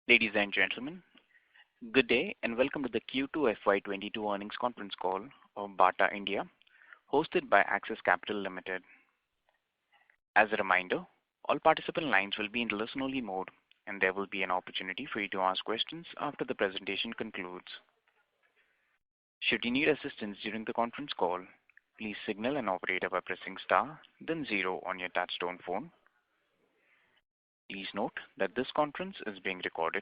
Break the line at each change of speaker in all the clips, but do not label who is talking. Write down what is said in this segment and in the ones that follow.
Ladies and gentlemen, good day and welcome to the Q2 FY22 earnings conference call of Bata India, hosted by Axis Capital Limited. As a reminder, all participant lines will be in listen-only mode, and there will be an opportunity for you to ask questions after the presentation concludes. Should you need assistance during the conference call, please signal an operator by pressing star, then 0 on your touchtone phone. Please note that this conference is being recorded.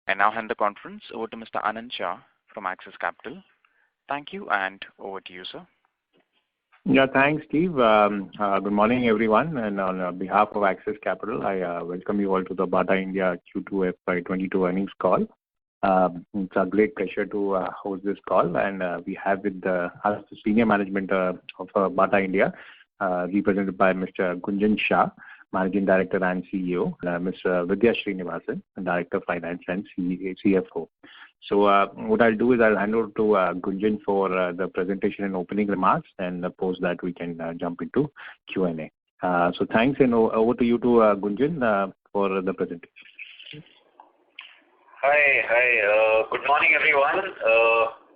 I now hand the conference over to Mr. Anand Shah from Axis Capital. Thank you, and over to you, sir.
Yeah, thanks, Steve. Good morning, everyone. And on behalf of Axis Capital, I welcome you all to the Bata India Q2 FY22 earnings call. It's a great pleasure to host this call, and we have with us the senior management of Bata India, represented by Mr. Gunjan Shah, Managing Director and CEO, Ms. Vidya Srinivasan, Director of Finance and CFO. So what I'll do is I'll hand over to Gunjan for the presentation and opening remarks, and post that we can jump into Q&A. So thanks, and over to you to Gunjan for the presentation.
Hi. Good morning, everyone.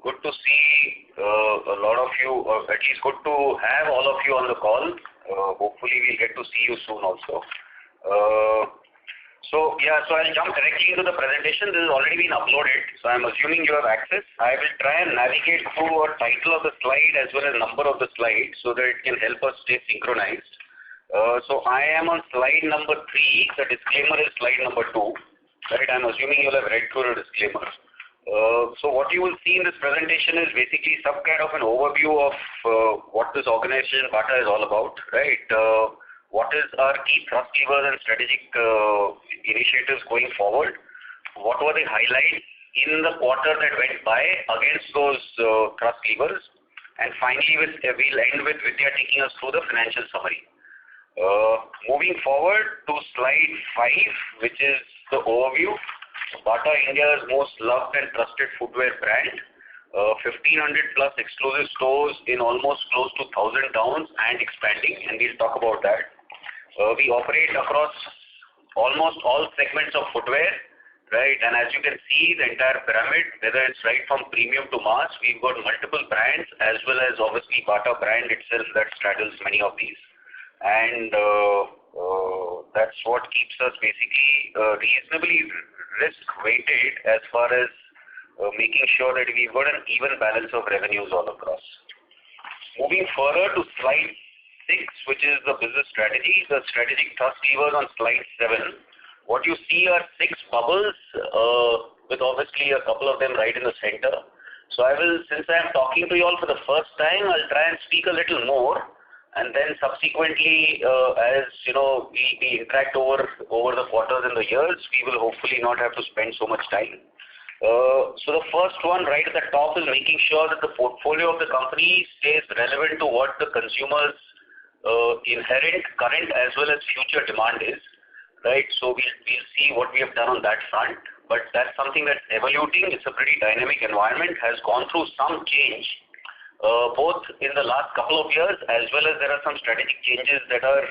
Good to see a lot of you, or at least good to have all of you on the call. Hopefully we'll get to see you soon also. So I'll jump directly into the presentation. This has already been uploaded, so I'm assuming you have access. I will try and navigate through a title of the slide as well as number of the slide so that it can help us stay synchronized. So I am on slide number 3. The disclaimer is slide number 2. Right? I'm assuming you'll have read through the disclaimer. So what you will see in this presentation is basically some kind of an overview of what this organization Bata is all about, right? What is our key thrust levers and strategic initiatives going forward? What were the highlights in the quarter that went by against those thrust levers? And finally, we'll end with Vidya taking us through the financial summary. Moving forward to slide 5, which is the overview. Bata India's most loved and trusted footwear brand, 1,500 plus exclusive stores in almost close to 1,000 towns and expanding, and we'll talk about that. We operate across almost all segments of footwear, right? And as you can see, the entire pyramid, whether it's right from premium to mass, we've got multiple brands as well as obviously Bata brand itself that straddles many of these. And that's what keeps us basically reasonably risk-weighted as far as making sure that we've got an even balance of revenues all across. Moving further to slide 6, which is the business strategy, the strategic thrust levers on slide 7. What you see are 6 bubbles with obviously a couple of them right in the center. So since I am talking to you all for the first time, I'll try and speak a little more. And then subsequently, as you know, we interact over the quarters and the years, we will hopefully not have to spend so much time. So the first one right at the top is making sure that the portfolio of the company stays relevant to what the consumer's inherent, current as well as future demand is. Right? So we'll see what we have done on that front. But that's something that's evoluting. It's a pretty dynamic environment, has gone through some change. Both in the last couple of years as well as there are some strategic changes that are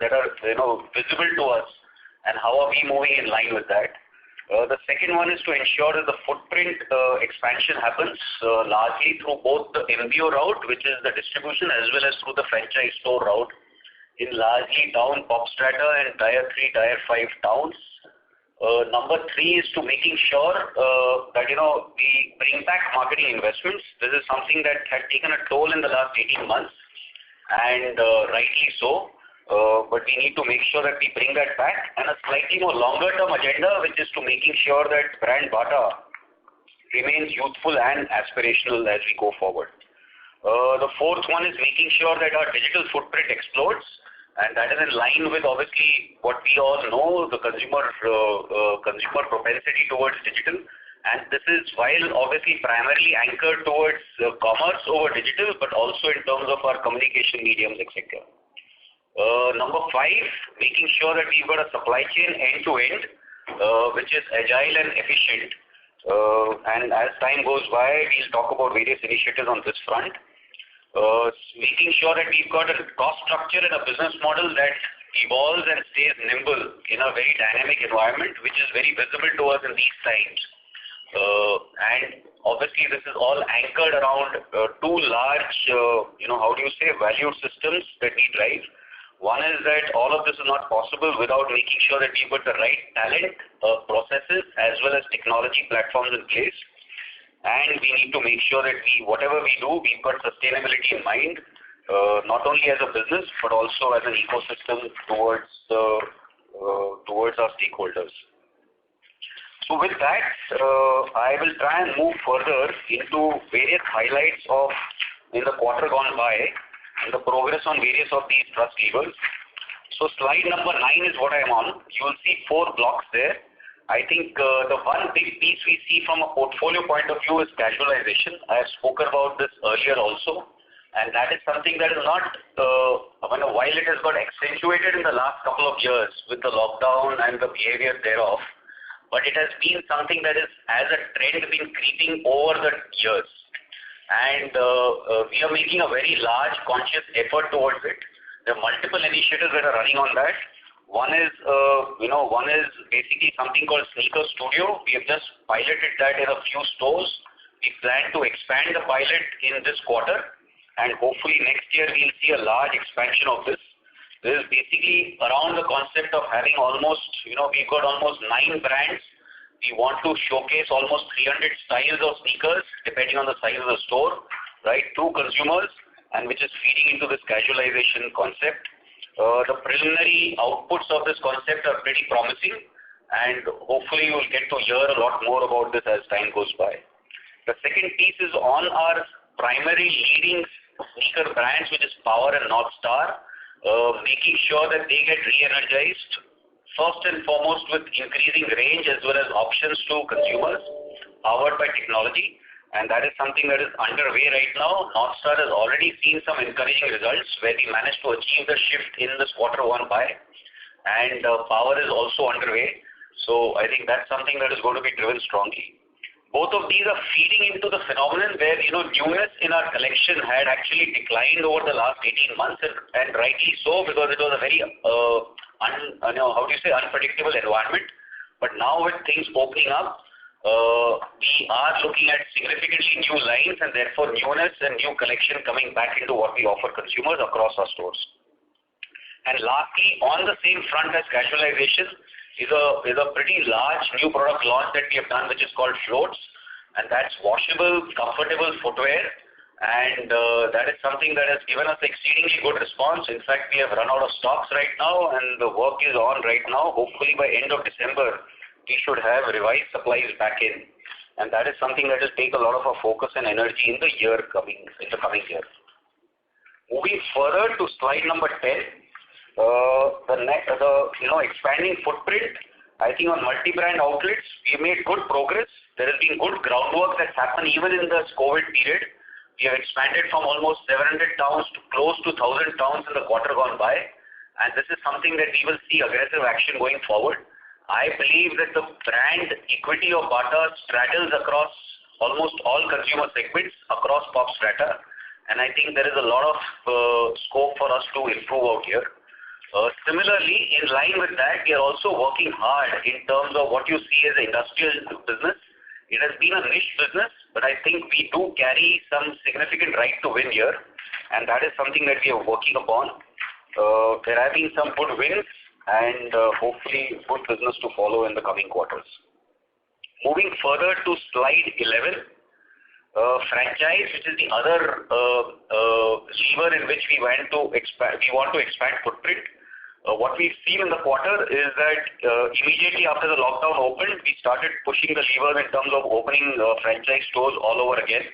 visible to us, and how are we moving in line with that. The second one is to ensure that the footprint expansion happens largely through both the MBO route, which is the distribution, as well as through the franchise store route in largely down pop strata and tier 3, tier 5 towns. Number 3 is to making sure that we bring back marketing investments. This is something that had taken a toll in the last 18 months, and rightly so. But we need to make sure that we bring that back, and a slightly more longer-term agenda, which is to making sure that brand Bata remains youthful and aspirational as we go forward. The fourth one is making sure that our digital footprint explodes. And that is in line with obviously what we all know, the consumer propensity towards digital. And this is while obviously primarily anchored towards commerce over digital, but also in terms of our communication mediums, etc. Number 5, making sure that we've got a supply chain end-to-end, which is agile and efficient. And as time goes by, we'll talk about various initiatives on this front. Making sure that we've got a cost structure and a business model that evolves and stays nimble in a very dynamic environment, which is very visible to us in these times. And obviously, this is all anchored around two large, value systems that we drive. One is that all of this is not possible without making sure that we put the right talent, processes, as well as technology platforms in place. And we need to make sure that whatever we do, we put sustainability in mind, not only as a business, but also as an ecosystem towards our stakeholders. So with that, I will try and move further into various highlights in the quarter gone by and the progress on various of these thrust levers. So slide number 9 is what I am on. You will see 4 blocks there. I think the one big piece we see from a portfolio point of view is casualization. I have spoken about this earlier also, and that is something that is not, while it has got accentuated in the last couple of years with the lockdown and the behavior thereof, but it has been something that is, as a trend, been creeping over the years. And we are making a very large conscious effort towards it. There are multiple initiatives that are running on that. One is basically something called Sneaker Studio. We have just piloted that in a few stores. We plan to expand the pilot in this quarter, and hopefully next year we'll see a large expansion of this. This is basically around the concept of having almost, we've got almost 9 brands. We want to showcase almost 300 styles of sneakers, depending on the size of the store, right, to consumers, and which is feeding into this casualization concept. The preliminary outputs of this concept are pretty promising, and hopefully you will get to hear a lot more about this as time goes by. The second piece is on our primary leading sneaker brands, which is Power and North Star, making sure that they get re-energized, first and foremost with increasing range as well as options to consumers, powered by technology. And that is something that is underway right now. North Star has already seen some encouraging results where we managed to achieve the shift in this quarter one by, and Power is also underway. So I think that's something that is going to be driven strongly. Both of these are feeding into the phenomenon where newness in our collection had actually declined over the last 18 months, and rightly so, because it was a very unpredictable environment. But now with things opening up, we are looking at significantly new lines and therefore newness and new collection coming back into what we offer consumers across our stores. And lastly, on the same front as casualization is a pretty large new product launch that we have done, which is called Floats, and that's washable, comfortable footwear. And that is something that has given us exceedingly good response. In fact, we have run out of stocks right now, and the work is on right now. Hopefully by end of December, we should have revised supplies back in. And that is something that will take a lot of our focus and energy in the coming year. Moving further to slide number 10, expanding footprint. I think on multi-brand outlets, we made good progress. There has been good groundwork that's happened even in this COVID period. We have expanded from almost 700 towns to close to 1,000 towns in the quarter gone by. And this is something that we will see aggressive action going forward. I believe that the brand equity of Bata straddles across almost all consumer segments across pop strata. And I think there is a lot of scope for us to improve out here. Similarly, in line with that, we are also working hard in terms of what you see as an industrial business. It has been a niche business, but I think we do carry some significant right to win here, and that is something that we are working upon. There have been some good wins, and hopefully good business to follow in the coming quarters. Moving further to slide 11, franchise, which is the other lever in which we want to expand footprint. What we've seen in the quarter is that immediately after the lockdown opened, we started pushing the lever in terms of opening franchise stores all over again.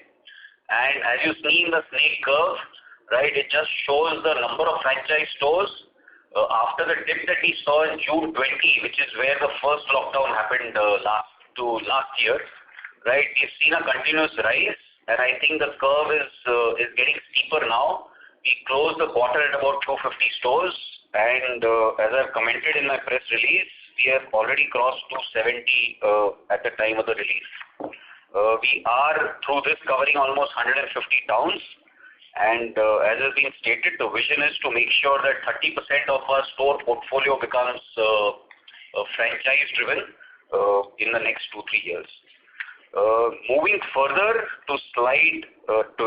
And as you see in the snake curve, right, it just shows the number of franchise stores after the dip that we saw in June 20, which is where the first lockdown happened last year. Right, we've seen a continuous rise, and I think the curve is getting steeper now. We closed the quarter at about 250 stores, and as I've commented in my press release, we have already crossed 270 at the time of the release. We are through this covering almost 150 towns, And as has been stated, the vision is to make sure that 30% of our store portfolio becomes franchise-driven in the next 2-3 years. Moving further to slide 12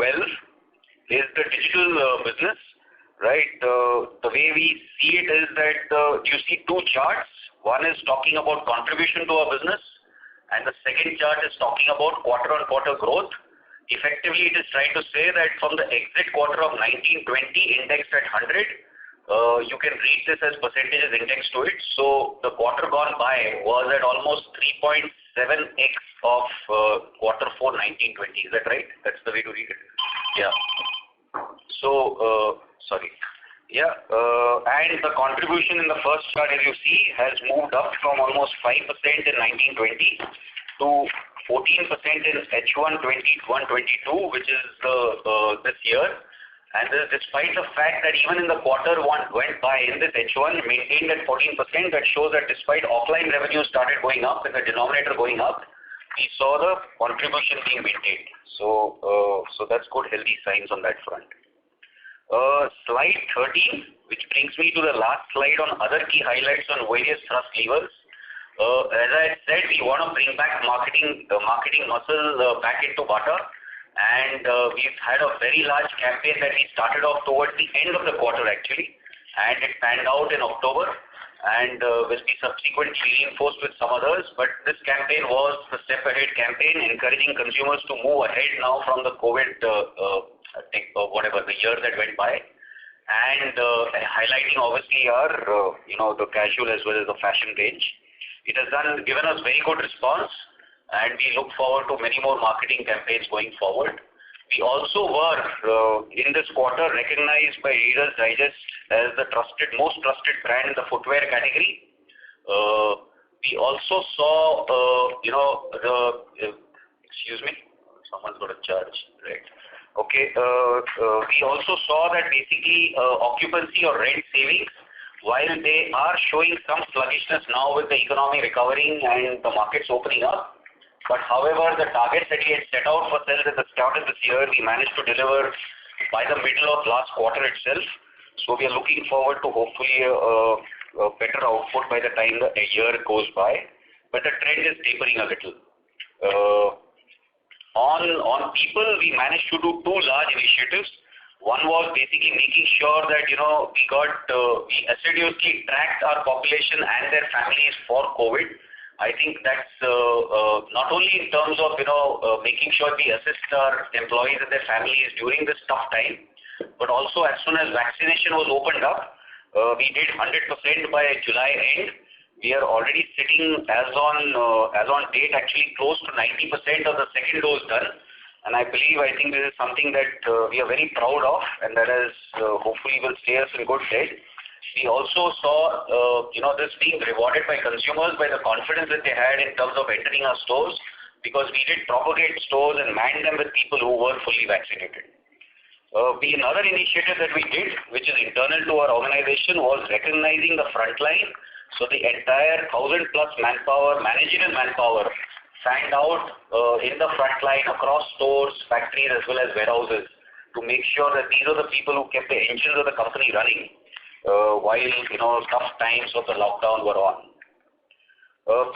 is the digital business. Right, the way we see it is that you see two charts. One is talking about contribution to our business, and the second chart is talking about quarter-on-quarter growth. Effectively, it is trying to say that from the exit quarter of 1920 indexed at 100, you can read this as percentages indexed to it. So the quarter gone by was at almost 3.7x of quarter 4 1920. Is that right? That's the way to read it. Yeah. So, and the contribution in the first chart, as you see, has moved up from almost 5% in 1920 to 14% in H1 21-22, which is this year. And this despite the fact that even in the quarter one went by in this H1 maintained at 14%, that shows that despite offline revenue started going up and the denominator going up, we saw the contribution being maintained. So that's good, healthy signs on that front. Slide 13, which brings me to the last slide on other key highlights on various thrust levers. As I said, we want to bring back marketing muscle back into Bata, and we've had a very large campaign that we started off towards the end of the quarter actually, and it panned out in October, and will be subsequently reinforced with some others. But this campaign was the step ahead campaign, encouraging consumers to move ahead now from the COVID the year that went by, and highlighting obviously our the casual as well as the fashion range. It has given us very good response, and we look forward to many more marketing campaigns going forward. We also were in this quarter recognized by Reader's Digest as the most trusted brand in the footwear category. We also saw someone's got a charge, right? Okay, we also saw that basically occupancy or rent savings, while they are showing some sluggishness now with the economy recovering and the markets opening up, but however the targets that we had set out for sales at the start of this year, we managed to deliver by the middle of last quarter itself. So we are looking forward to hopefully a better output by the time the year goes by, but the trend is tapering a little. On people, we managed to do two large initiatives. One was basically making sure that we assiduously tracked our population and their families for COVID. I think that's not only in terms of making sure we assist our employees and their families during this tough time, but also as soon as vaccination was opened up, we did 100% by July end. We are already sitting as on date actually close to 90% of the second dose done, and I think this is something that we are very proud of, and that is hopefully will stay us in good stead. We also saw this being rewarded by consumers by the confidence that they had in terms of entering our stores, because we did propagate stores and man them with people who were fully vaccinated. Another initiative that we did, which is internal to our organization, was recognizing the front line. So the entire 1,000+ manpower, managerial manpower, fanned out in the front line across stores, factories as well as warehouses, to make sure that these are the people who kept the engines of the company running while tough times of the lockdown were on.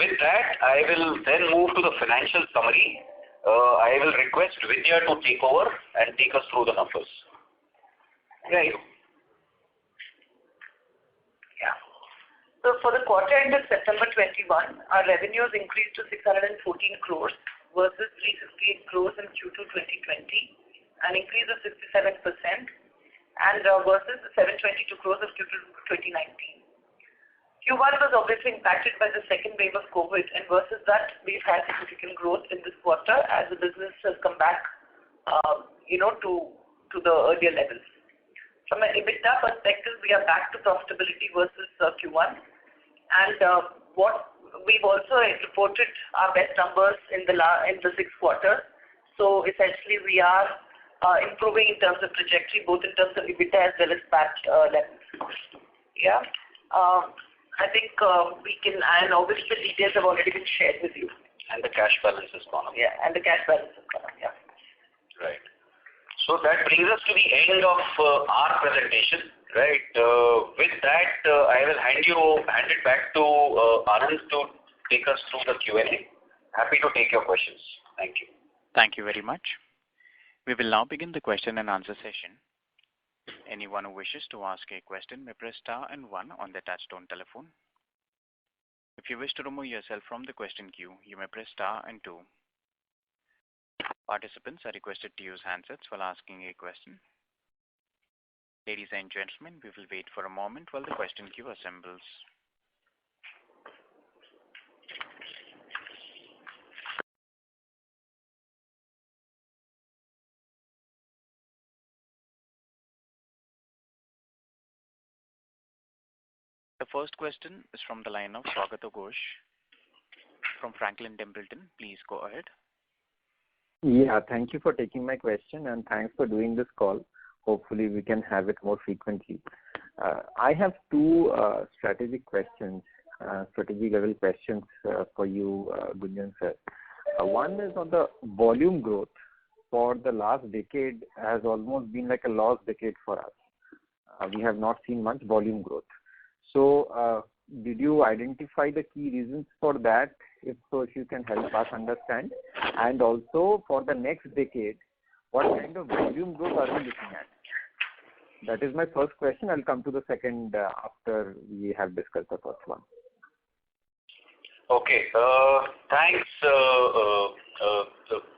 With that, I will then move to the financial summary. I will request Vidya to take over and take us through the numbers.
Right. Yeah. So for the quarter ended September 21, our revenues increased to 614 crores versus 358 crores in Q2 2020, an increase of 67%, and versus 722 crores of Q2 2019. Q1 was obviously impacted by the second wave of COVID, and versus that, we've had significant growth in this quarter as the business has come back, to the earlier levels. From an EBITDA perspective, we are back to profitability versus Q1, and what we've also reported our best numbers in the sixth quarter. So essentially, we are improving in terms of trajectory, both in terms of EBITDA as well as PAT levels. Yeah. I think we can, and obviously the details have already been shared with you.
And the cash balance has gone up.
Yeah, and the cash balance has gone up, yeah.
Right. So that brings us to the end of our presentation, right? With that, I will hand it back to Anand to take us through the Q&A. Happy to take your questions. Thank you.
Thank you very much. We will now begin the question and answer session. Anyone who wishes to ask a question may press star and one on their touchtone telephone. If you wish to remove yourself from the question queue, you may press star and two. Participants are requested to use handsets while asking a question. Ladies and gentlemen, we will wait for a moment while the question queue assembles. The first question is from the line of Swagato Ghosh from Franklin Templeton. Please go ahead.
Yeah, thank you for taking my question and thanks for doing this call. Hopefully we can have it more frequently. I have two strategic level questions for you, Gunjan sir. One is on the volume growth. For the last decade has almost been like a lost decade for us. We have not seen much volume growth. So did you identify the key reasons for that? If so, if you can help us understand. And also for the next decade, what kind of volume growth are we looking at? That is my first question. I'll come to the second after we have discussed the first one.
Okay. Thanks.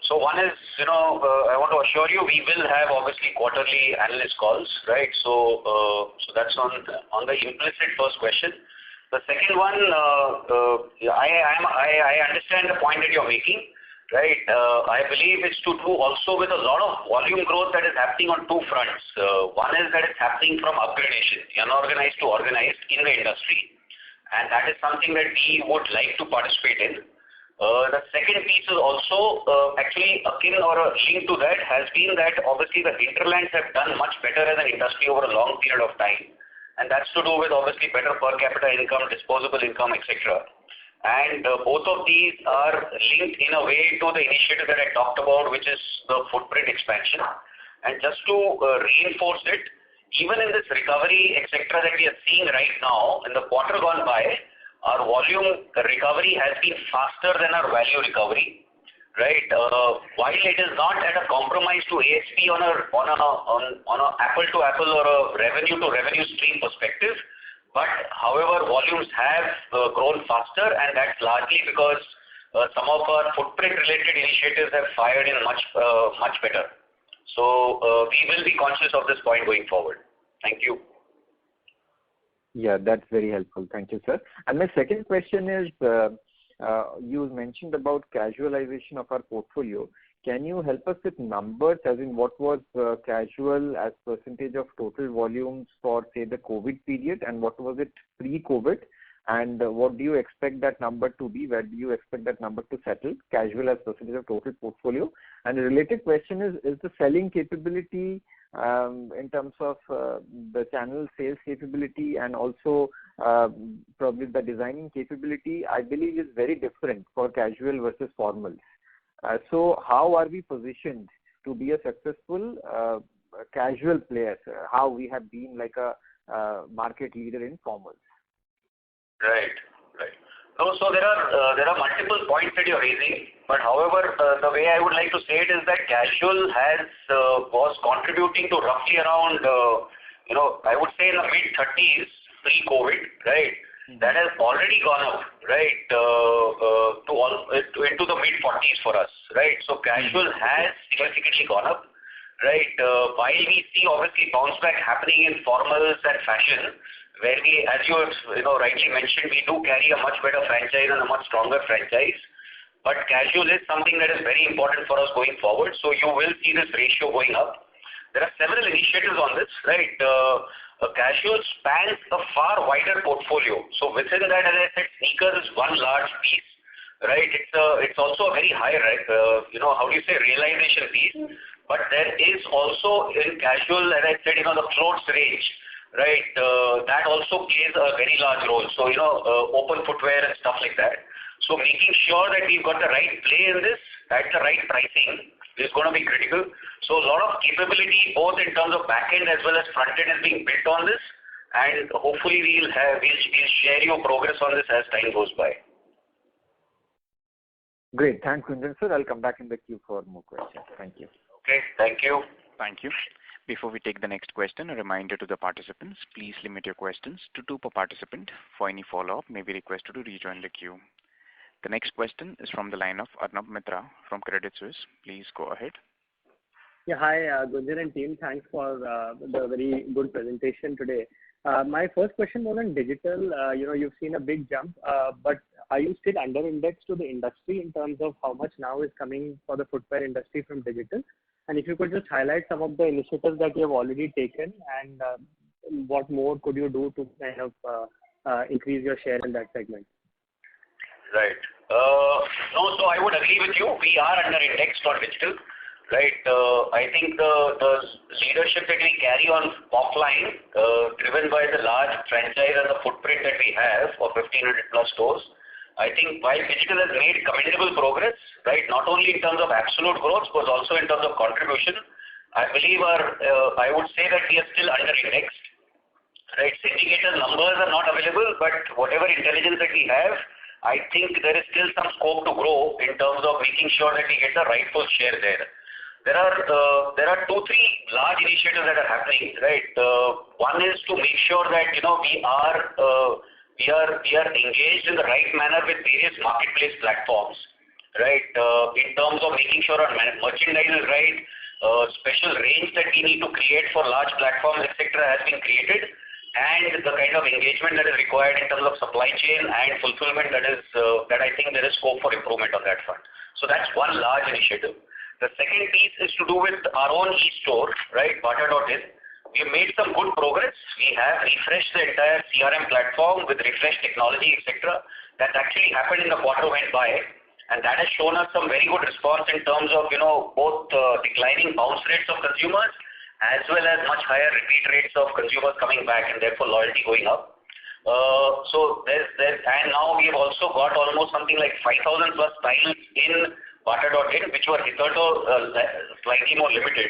So one is, I want to assure you we will have obviously quarterly analyst calls, right? So that's on the implicit first question. The second one, I understand the point that you're making, right? I believe it's to do also with a lot of volume growth that is happening on two fronts. One is that it's happening from upgradation, unorganized to organized in the industry, and that is something that we would like to participate in. The second piece is also actually akin or a link to that has been that obviously the hinterlands have done much better as an industry over a long period of time. And that's to do with obviously better per capita income, disposable income, etc. And both of these are linked in a way to the initiative that I talked about, which is the footprint expansion. And just to reinforce it, even in this recovery, etc., that we are seeing right now, in the quarter gone by, our volume recovery has been faster than our value recovery. Right. While it is not at a compromise to ASP on a apple to apple or a revenue to revenue stream perspective, but however volumes have grown faster, and that's largely because some of our footprint related initiatives have fired in much better. So we will be conscious of this point going forward. Thank you.
Yeah, that's very helpful. Thank you, sir. And my second question is. You mentioned about casualization of our portfolio. Can you help us with numbers, as in what was casual as percentage of total volumes for, say, the COVID period, and what was it pre-COVID? And what do you expect that number to be? Where do you expect that number to settle, casual as percentage of total portfolio? And a related question is the selling capability in terms of the channel sales capability and also probably the designing capability, I believe is very different for casual versus formal. So how are we positioned to be a successful casual player? How we have been like a market leader in formals?
Right. No, so there are multiple points that you're raising, but however, the way I would like to say it is that casual was contributing to roughly around, I would say in the mid-30s pre-COVID, right? That has already gone up, right, into the mid-40s for us, right? So casual has significantly gone up, right? While we see obviously bounce back happening in formals and fashion, where we, as you have rightly mentioned, we do carry a much better franchise and a much stronger franchise. But casual is something that is very important for us going forward. So you will see this ratio going up. There are several initiatives on this, right? Casual spans a far wider portfolio. So within that, as I said, sneakers is one large piece, right? It's also a very high, right? How do you say, realization piece. But there is also in casual, as I said, the clothes range. Right, that also plays a very large role. So, open footwear and stuff like that. So making sure that we've got the right play in this at the right pricing, is going to be critical. So a lot of capability, both in terms of back end as well as front end, is being built on this, and hopefully we'll share your progress on this as time goes by.
Great. Thanks, Gunjan sir. I'll come back in the queue for more questions. Thank you.
Okay. Thank you.
Thank you. Before we take the next question, a reminder to the participants, please limit your questions to 2 per participant. For any follow-up, may be requested to rejoin the queue. The next question is from the line of Arnab Mitra from Credit Suisse. Please go ahead.
Yeah, hi, Gunjan and team. Thanks for the very good presentation today. My first question was on digital. You've seen a big jump, but are you still under indexed to the industry in terms of how much now is coming for the footwear industry from digital? And if you could just highlight some of the initiatives that you have already taken and what more could you do to kind of increase your share in that segment?
Right. No, so I would agree with you. We are under indexed on digital. Right. I think the leadership that we carry on offline, driven by the large franchise and the footprint that we have of 1,500 plus stores, I think while digital has made commendable progress, right, not only in terms of absolute growth, but also in terms of contribution, I believe I would say that we are still under indexed. Right. Syndicated numbers are not available, but whatever intelligence that we have, I think there is still some scope to grow in terms of making sure that we get the rightful share there. There are 2-3 large initiatives that are happening, right? One is to make sure that we are engaged in the right manner with various marketplace platforms, right? In terms of making sure our merchandise is right, special range that we need to create for large platforms, etc., has been created, and the kind of engagement that is required in terms of supply chain and fulfillment that I think there is scope for improvement on that front. So that's one large initiative. The second piece is to do with our own e-store, right, Bata.in. We have made some good progress. We have refreshed the entire CRM platform with refreshed technology, etc. That actually happened in the quarter went by, and that has shown us some very good response in terms of both declining bounce rates of consumers as well as much higher repeat rates of consumers coming back and therefore loyalty going up. So and now we have also got almost something like 5,000 plus styles in Bata.in, which were hitherto slightly more limited.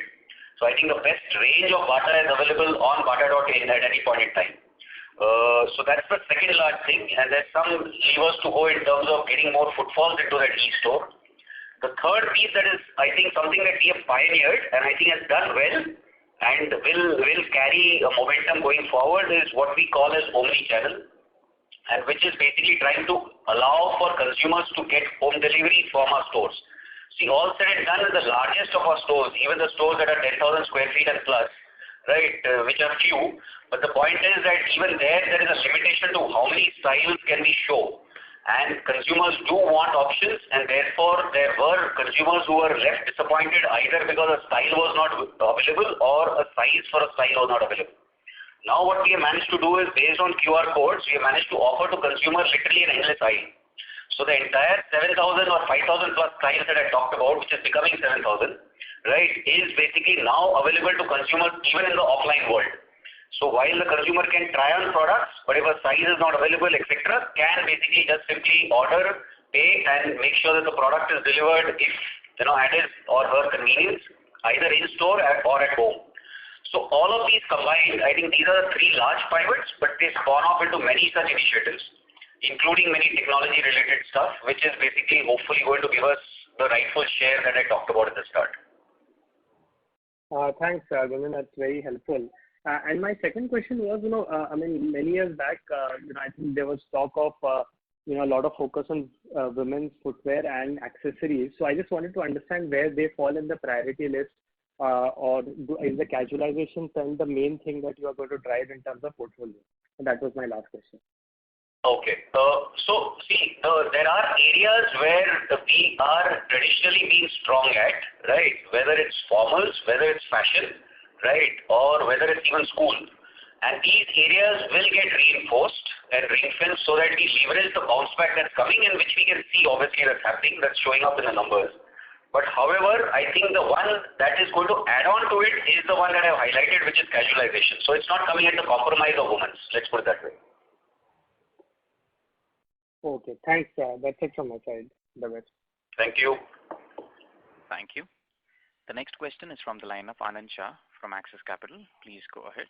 So I think the best range of Bata is available on Bata.in at any point in time. So that's the second large thing, and there's some levers to go in terms of getting more footfalls into that e-store. The third piece that is, I think, something that we have pioneered and I think has done well and will carry a momentum going forward is what we call as omni-channel, and which is basically trying to allow for consumers to get home delivery from our stores. See, all said and done, is the largest of our stores, even the stores that are 10,000 square feet and plus, right, which are few. But the point is that even there is a limitation to how many styles can we show. And consumers do want options, and therefore there were consumers who were left disappointed either because a style was not available or a size for a style was not available. Now what we have managed to do is, based on QR codes, we have managed to offer to consumers literally an endless aisle. So the entire 7,000 or 5,000 plus styles that I talked about, which is becoming 7,000, right, is basically now available to consumers even in the offline world. So while the consumer can try on products, but if a size is not available, etc., can basically just simply order, pay, and make sure that the product is delivered if at his or her convenience, either in store or at home. So all of these combined, I think these are the 3 large pivots, but they spawn off into many such initiatives, including many technology-related stuff, which is basically hopefully going to give us the rightful share that I talked about at the start.
Thanks, Gunjan. That's very helpful. And my second question was, many years back, I think there was talk of, a lot of focus on women's footwear and accessories. So I just wanted to understand where they fall in the priority list. Or is the casualization trend the main thing that you are going to drive in terms of portfolio? And that was my last question.
Okay. So see, there are areas where we are traditionally being strong at, right? Whether it's formals, whether it's fashion, right? Or whether it's even school. And these areas will get reinforced and reinforced so that we leverage the bounce back that's coming, and which we can see obviously that's happening, that's showing up in the numbers. But however, I think the one that is going to add on to it is the one that I've highlighted, which is casualization. So it's not coming at the compromise of women's. Let's put it that way.
Okay, thanks. That's it from my side. The best.
Thank you.
Thank you. The next question is from the line of Anand Shah from Axis Capital. Please go ahead.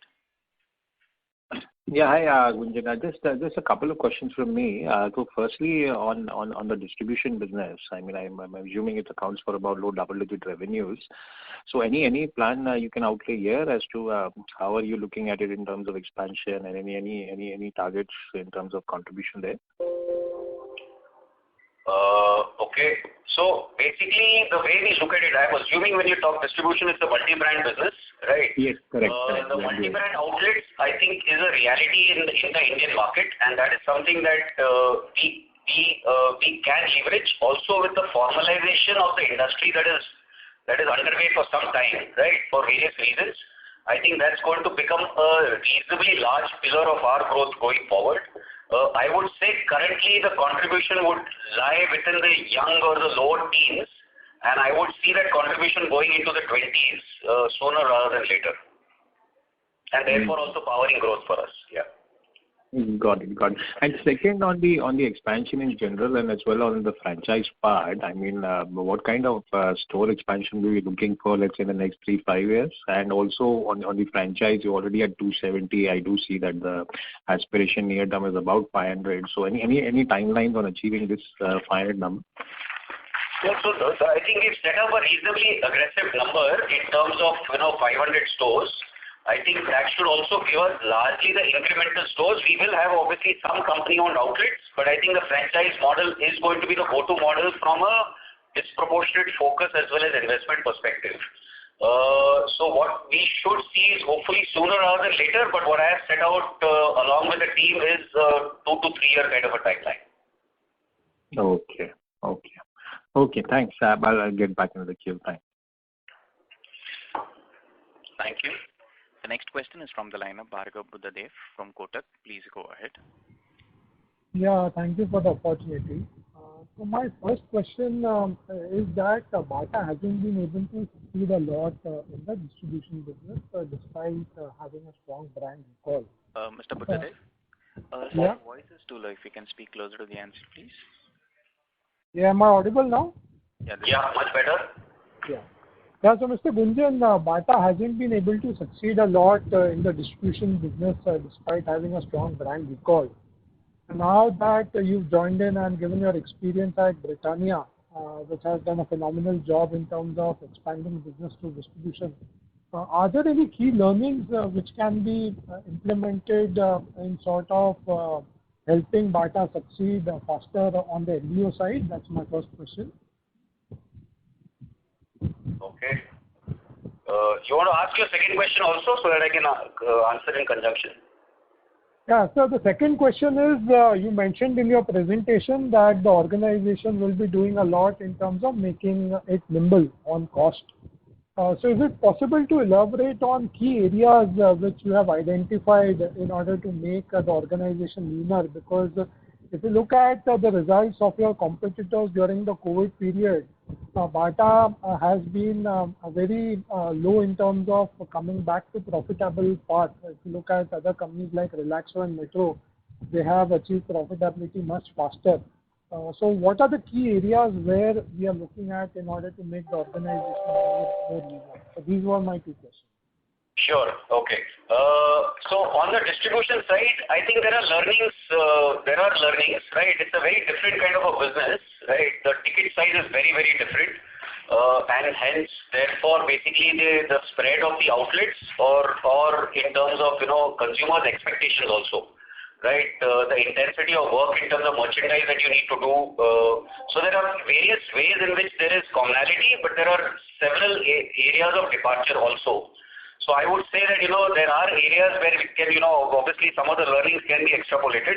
Yeah, hi, Gunjan. Just a couple of questions from me. So firstly, on the distribution business, I mean, I'm assuming it accounts for about low double-digit revenues. So any plan you can outlay here as to how are you looking at it in terms of expansion and any targets in terms of contribution there?
Okay. So basically, the way we look at it, I'm assuming when you talk distribution, it's a multi-brand business, right?
Yes, correct.
The multi-brand outlets, I think, is a reality in the Indian market, and that is something that we can leverage also with the formalization of the industry that is underway for some time, right? For various reasons. I think that's going to become a reasonably large pillar of our growth going forward. I would say currently the contribution would lie within the young or the lower teens, and I would see that contribution going into the 20s sooner rather than later, and therefore also powering growth for us. Yeah.
Got it. And second, on the expansion in general and as well on the franchise part, I mean, what kind of store expansion are we looking for, let's say, in the next 3-5 years? And also on the franchise, you already had 270. I do see that the aspiration near term is about 500. So any timelines on achieving this 500 number?
Yeah, so I think we've set up a reasonably aggressive number in terms of 500 stores. I think that should also give us largely the incremental stores. We will have obviously some company-owned outlets, but I think the franchise model is going to be the go-to model from a disproportionate focus as well as investment perspective. So what we should see is hopefully sooner rather than later, but what I have set out along with the team is 2 to 3 year kind of a timeline.
Okay, thanks. I'll get back into the queue. Thanks.
Thank you. The next question is from the line of Bhargav Buddhadev from Kotak. Please go ahead.
Yeah, thank you for the opportunity. So my first question is that Bata hasn't been able to succeed a lot in the distribution business despite having a strong brand recall.
Mr. Buddhadev,
yeah?
Your voice is too low. If you can speak closer to the answer, please.
Yeah, am I audible now?
Yeah, much better.
Yeah. Yeah, so Mr. Gunjan, Bata hasn't been able to succeed a lot in the distribution business despite having a strong brand recall. Now that you've joined in and given your experience at Britannia, which has done a phenomenal job in terms of expanding business to distribution, are there any key learnings which can be implemented in sort of helping Bata succeed faster on the MBO side? That's my first question.
Okay. You want to ask your second question also so that I can answer in conjunction?
Yeah, so the second question is, you mentioned in your presentation that the organization will be doing a lot in terms of making it nimble on cost. So is it possible to elaborate on key areas which you have identified in order to make the organization leaner? Because if you look at the results of your competitors during the COVID period, Bata has been very low in terms of coming back to profitable path. If you look at other companies like Relaxo and Metro, they have achieved profitability much faster. So what are the key areas where we are looking at in order to make the organization more leaner? So these were my two questions.
Sure. Okay. So on the distribution side, I think there are learnings, right? It's a very different kind of a business, right? The ticket size is very, very different. And hence, therefore, basically the spread of the outlets or in terms of, consumers' expectations also, right? The intensity of work in terms of merchandise that you need to do. So there are various ways in which there is commonality, but there are several areas of departure also. So I would say that, there are areas where we can, obviously some of the learnings can be extrapolated,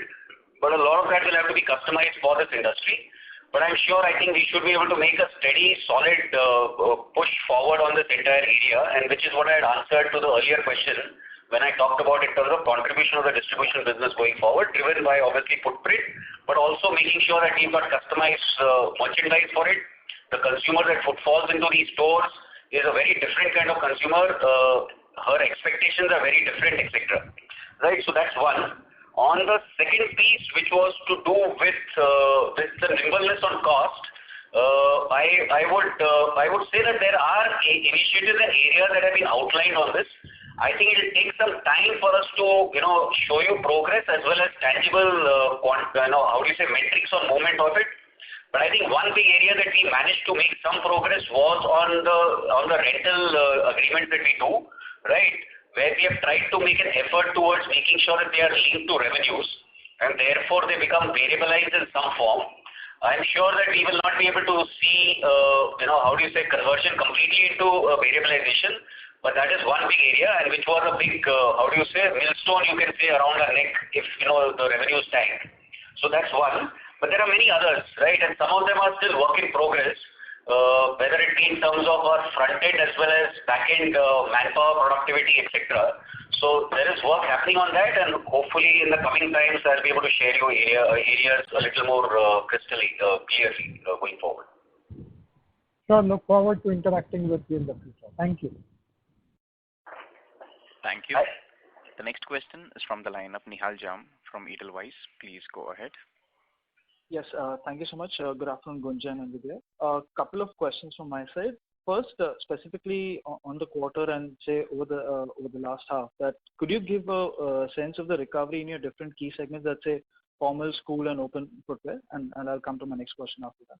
but a lot of that will have to be customized for this industry. But I'm sure I think we should be able to make a steady, solid push forward on this entire area, and which is what I had answered to the earlier question when I talked about in terms of contribution of the distribution business going forward, driven by obviously footprint, but also making sure that we've got customized merchandise for it. The consumer that footfalls into these stores is a very different kind of consumer. Her expectations are very different, etc. Right? So that's one. On the second piece, which was to do with the nimbleness on cost, I would say that there are initiatives and areas that have been outlined on this. I think it will take some time for us to, show you progress as well as tangible, metrics on movement of it. But I think one big area that we managed to make some progress was on the rental agreements that we do, right? Where we have tried to make an effort towards making sure that they are linked to revenues and therefore they become variabilized in some form. I'm sure that we will not be able to see, conversion completely into variabilization. But that is one big area, and which was a big, millstone you can say around our neck if, the revenues tank. So that's one. But there are many others, right? And some of them are still work in progress, whether it be in terms of our front end as well as back end manpower productivity, etc. So there is work happening on that, and hopefully in the coming times I'll be able to share you areas a little more clearly going forward.
Sure, look forward to interacting with you in the future. Thank you.
Thank you. The next question is from the line of Nihal Jam from Edelweiss. Please go ahead.
Yes, thank you so much. Good afternoon, Gunjan and Vidya. A couple of questions from my side. First, specifically on the quarter and say over the last half, that could you give a sense of the recovery in your different key segments, that say formal, school, and open footwear, and I'll come to my next question after that.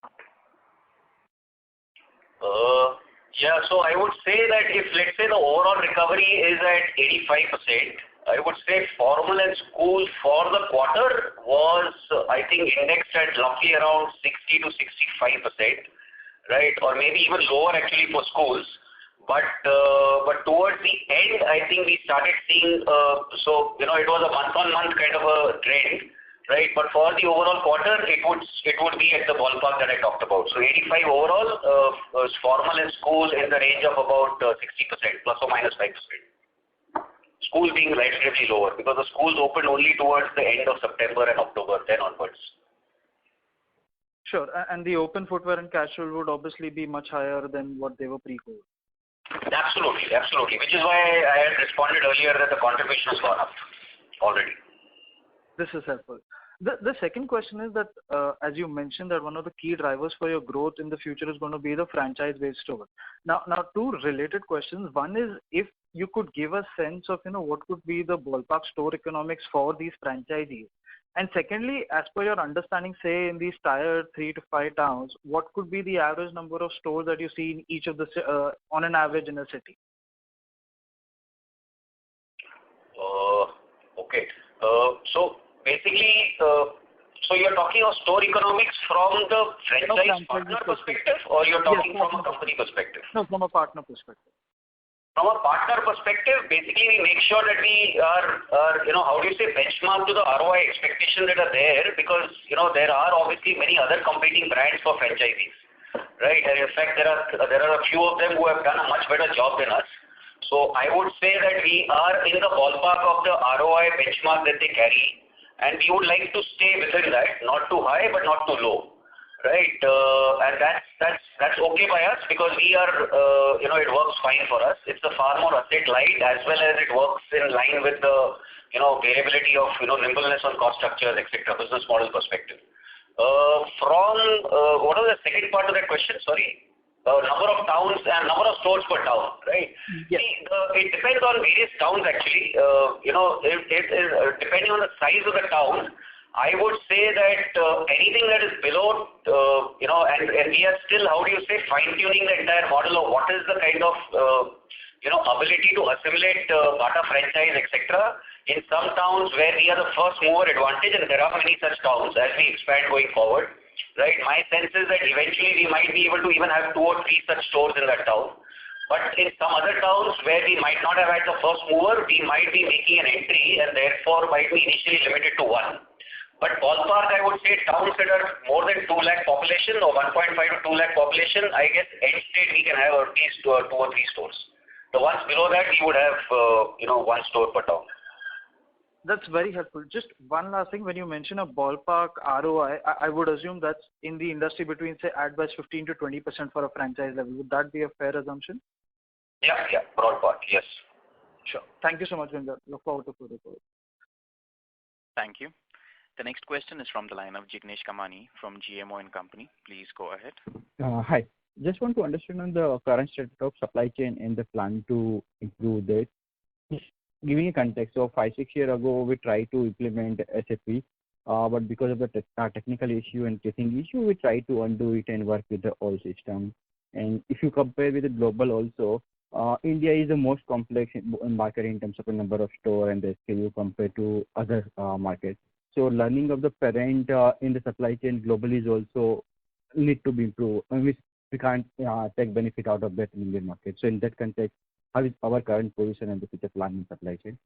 So I would say that if, let's say, the overall recovery is at 85%, I would say formal and school for the quarter was, I think, indexed at roughly around 60 to 65%, right? Or maybe even lower actually for schools. But towards the end, I think we started seeing, it was a month-on-month kind of a trend, right? But for the overall quarter, it would be at the ballpark that I talked about. So 85 overall, formal and school in the range of about 60%, plus or minus 5%. School being relatively lower because the schools opened only towards the end of September and October, then onwards.
Sure, and the open footwear and casual would obviously be much higher than what they were pre-COVID.
Absolutely. Which is why I had responded earlier that the contribution has gone up already.
This is helpful. The second question is that, as you mentioned, that one of the key drivers for your growth in the future is going to be the franchise-based store. Now, two related questions. One is if you could give a sense of, what could be the ballpark store economics for these franchisees. And secondly, as per your understanding, say in these tier 3 to 5 towns, what could be the average number of stores that you see in each of the, on an average in a city?
Okay. So basically, so you're talking of store economics from the franchise partner perspective, or you're talking from a company perspective?
No, from a partner perspective.
From a partner perspective, basically we make sure that we are benchmark to the ROI expectation that are there, because, there are obviously many other competing brands for franchisees, right? And in fact, there are a few of them who have done a much better job than us. So I would say that we are in the ballpark of the ROI benchmark that they carry, and we would like to stay within that, not too high but not too low, right? And that's okay by us because we are, it works fine for us. It's a far more asset light as well as it works in line with the, variability of, nimbleness on cost structures, etc., business model perspective. What was the second part of that question? Sorry. Number of towns and number of stores per town, right?
Yes.
See, it depends on various towns actually. It is depending on the size of the town. I would say that anything that is below, and we are still, fine-tuning the entire model of what is the kind of, ability to assimilate Bata franchise, etc. In some towns where we are the first mover advantage, and there are many such towns as we expand going forward. Right, my sense is that eventually we might be able to even have 2 or 3 such stores in that town. But in some other towns where we might not have had the first mover, we might be making an entry and therefore might be initially limited to 1. But ballpark, I would say towns that are more than 2 lakh population or 1.5 to 2 lakh population, I guess end state we can have at least 2 or 3 stores. The ones below that we would have, 1 store per town.
That's very helpful. Just one last thing. When you mention a ballpark ROI, I would assume that's in the industry between, say, at best 15 to 20% for a franchise level. Would that be a fair assumption?
Yeah, ballpark, yes.
Sure. Thank you so much, Gunjan. Look forward to further.
Thank you. The next question is from the line of Jignesh Kamani from GMO and Company. Please go ahead.
Hi. Just want to understand on the current state of supply chain and the plan to improve this. Just giving a context, so 5-6 years ago we tried to implement SAP, but because of the technical issue and testing issue, we tried to undo it and work with the old system. And if you compare with the global also, India is the most complex market in terms of the number of store and the SKU compared to other markets. So learning of the parent in the supply chain globally is also need to be improved. We can't take benefit out of that in Indian market. So in that context, how is our current position and the future plan in supply chain?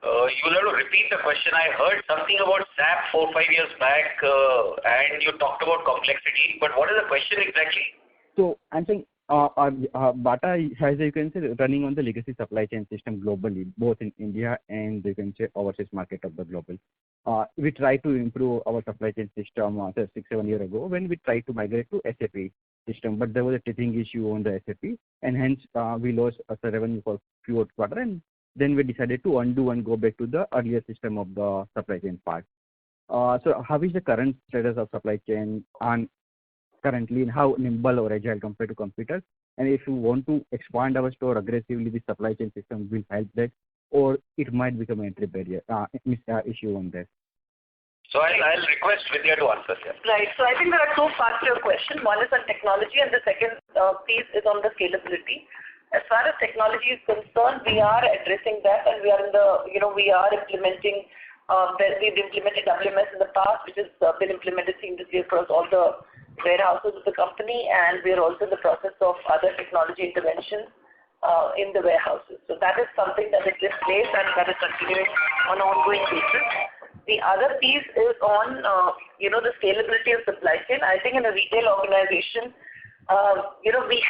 You'll have to repeat the question. I heard something about SAP 4-5 years back, and you talked about complexity. But what is the question exactly?
So I'm saying Bata has, you can say, running on the legacy supply chain system globally, both in India and you can say overseas market of the global. We tried to improve our supply chain system 6-7 years ago when we tried to migrate to SAP system, but there was a teething issue on the SAP, and hence we lost the revenue for few quarter, and then we decided to undo and go back to the earlier system of the supply chain part. So how is the current status of supply chain on currently, and how nimble or agile compared to computers? And if you want to expand our store aggressively, the supply chain system will help that, or it might become an entry barrier issue on that.
So I'll request Vidya to answer here.
Right. So I think there are two parts to your question. One is on technology, and the second piece is on the scalability. As far as technology is concerned, we are addressing that, and we are in the, we are implementing. We've implemented WMS in the past, which has been implemented seamlessly across all the warehouses of the company, and we are also in the process of other technology interventions in the warehouses. So that is something that is in place and that is continuing on an ongoing basis. The other piece is on, the scalability of supply chain. I think in a retail organization, we've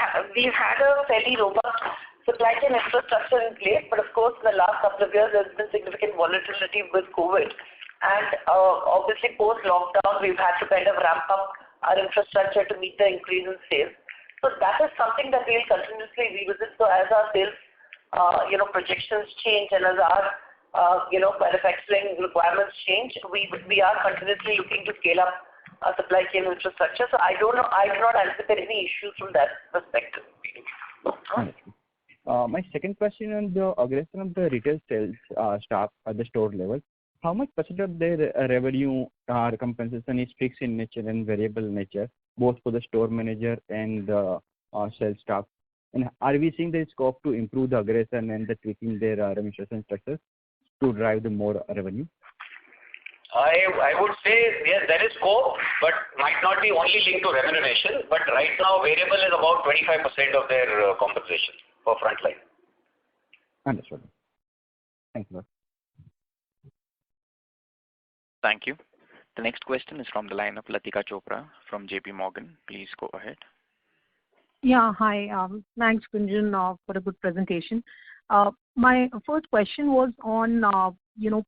had a fairly robust supply chain infrastructure in place, but of course, in the last couple of years, there's been significant volatility with COVID. And obviously, post-lockdown, we've had to kind of ramp up our infrastructure to meet the increase in sales. So that is something that we'll continuously revisit. So as our sales, projections change and as our, manufacturing requirements change, we are continuously looking to scale up our supply chain infrastructure. So I do not anticipate any issues from that perspective.
My second question on the aggression of the retail sales staff at the store level. How much percent of their revenue compensation is fixed in nature and variable nature, both for the store manager and the sales staff? And are we seeing the scope to improve the aggression and the tweaking their remuneration structures to drive the more revenue?
I would say yes, there is scope, but might not be only linked to remuneration. But right now, variable is about 25% of their compensation for frontline.
Understood. Thank you.
Thank you. The next question is from the line of Latika Chopra from JP Morgan. Please go ahead.
Yeah, hi. Thanks, Gunjan, for a good presentation. My first question was on,